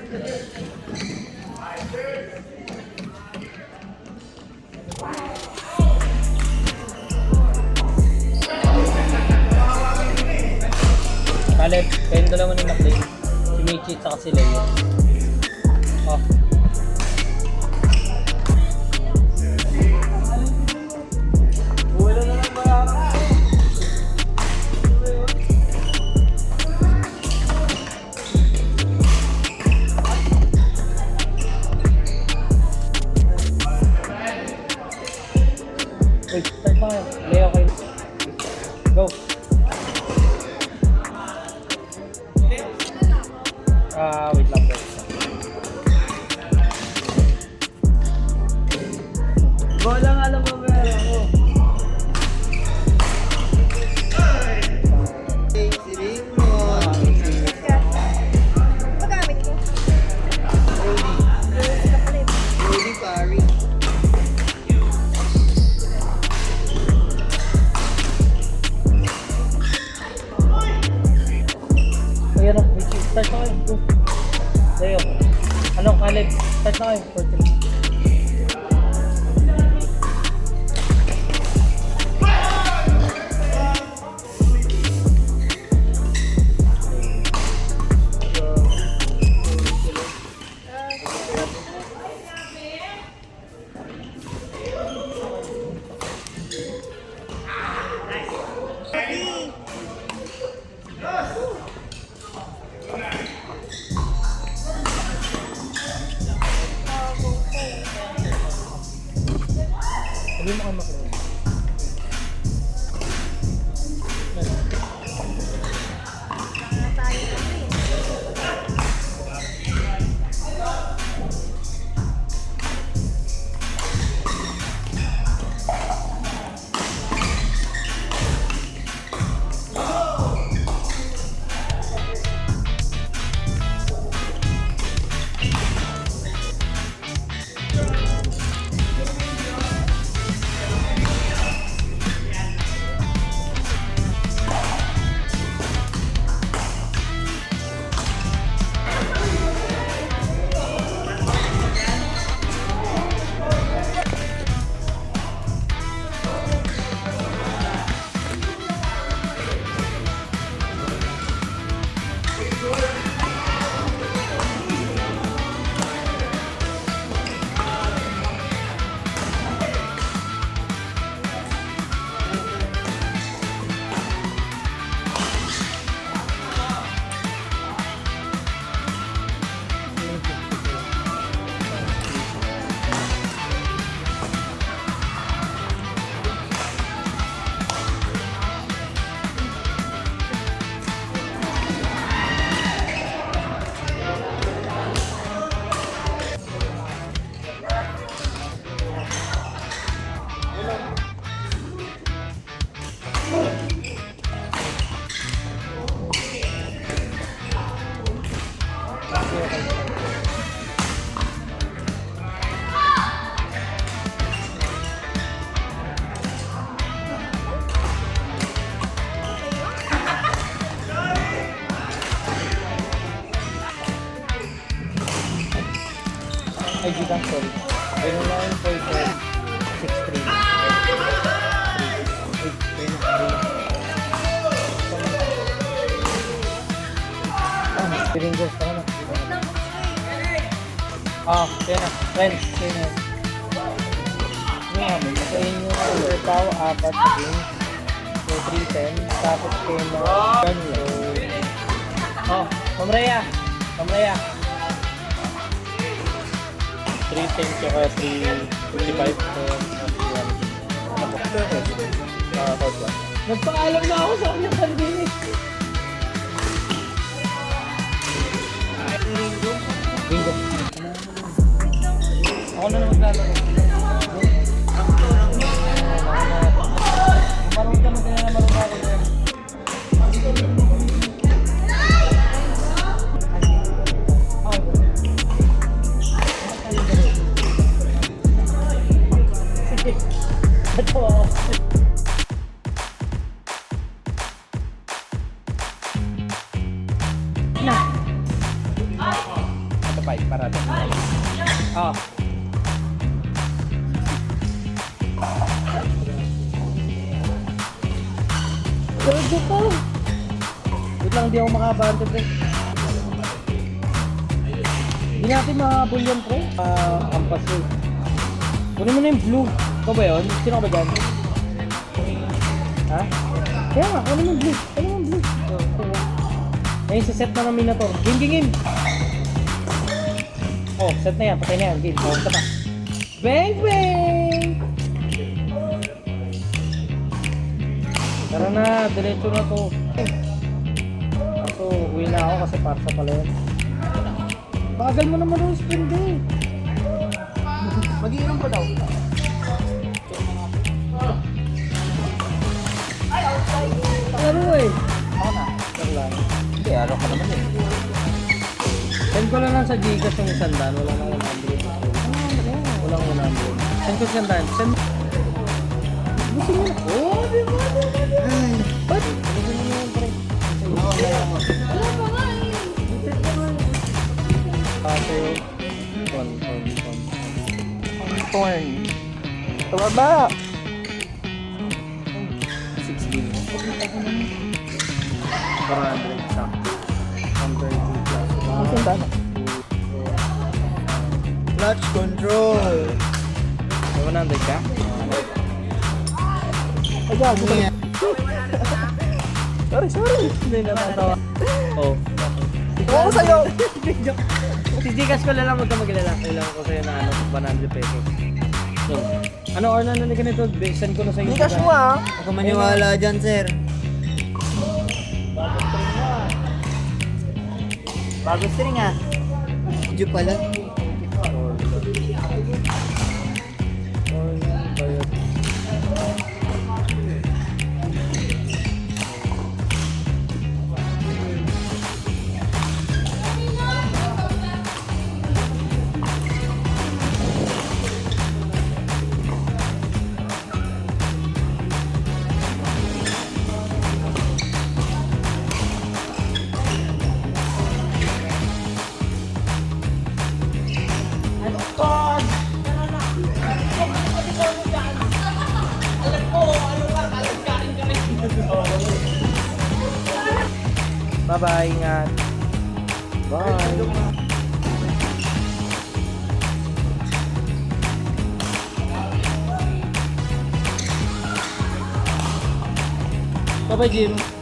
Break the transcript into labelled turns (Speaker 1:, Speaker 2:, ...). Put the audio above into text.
Speaker 1: Kaleb, kayong dalawa ni McLean. Si Michi at saka si Leo. Oh. Wait, start pa kayo. Leo kayo. Go. Wait lang po.
Speaker 2: Bola nga lang mamaya ako. Siring mo.
Speaker 3: Magamit ko.
Speaker 2: Rudy Parry.
Speaker 1: Ayan o, start na kayo. Go. Leo. Ano, Kaleb? Start na kayo. 14. Sabi mo kayo makinig. Ay, di lang, sorry. 09.63. Piring go, tama na. Kaya na. Friends, kaya na. Ngayon, sa inyo super pow, 4 sa game. So, 310. Tapos kayo na ganlo. Ma'am Rhea. 310 tsaka 355. Nagpaalam na ako sa kanya kanina. Bingo. Ako na maglalaro. Marunong ka na marunong ako yan. Ito ako. Na. Ito pa.
Speaker 3: 5 para doon. Oh.
Speaker 1: Sergio pa. Wait lang, di ako makabante, pre. Hindi natin mahabol yan, pre. Ampas yun. Kunin mo na yung blue. Ikaw ba yun? Sino ka ba dyan? Ha? Kaya nga, kunin mo yung blue. Kunin mo yung blue. Ayun, set na ng Minotaur. Game. Oh, set na yan. Patay na yan. Game. Oh, isa pa. Bang, bang! Tara na, diretso na to. Kaso, uwi na ako kasi parsa pala yan. Bagal mo naman yung sprint eh.
Speaker 2: Mag-iinom pa daw.
Speaker 1: Laro eh.
Speaker 3: Ako na.
Speaker 1: Laro lang.
Speaker 3: Hindi, araw ka naman eh.
Speaker 1: Send ko lang sa Gcash yung 100. Wala nang 100. Walang 100. Send ko 100. Send. Gusto mo na. Oh, di ba? Ba't? Gusto mo na yun, pre. Kaso yun. Ton.
Speaker 3: Torn. Tumaba!
Speaker 1: 60. 400 sa 130 plus.
Speaker 3: Ang sanda na.
Speaker 2: Clutch control.
Speaker 1: 100 ka?
Speaker 3: Ayan,
Speaker 2: Yeah.
Speaker 3: sorry.
Speaker 1: Hindi natatawa. Oh.
Speaker 3: Oo, sa'yo!
Speaker 1: Si Gcash ko lang, huwag ka mag-alala. Kailangan ko sa'yo na 100 pesos. So, ano or na ganito? Send ko na sa'yo.
Speaker 3: Hindi ka mo ah.
Speaker 2: Ako maniwala dyan, sir.
Speaker 3: Bago string ah.
Speaker 2: Medyo pala.
Speaker 1: Bye-bye, ingat. Bye. Bye-bye, Jim.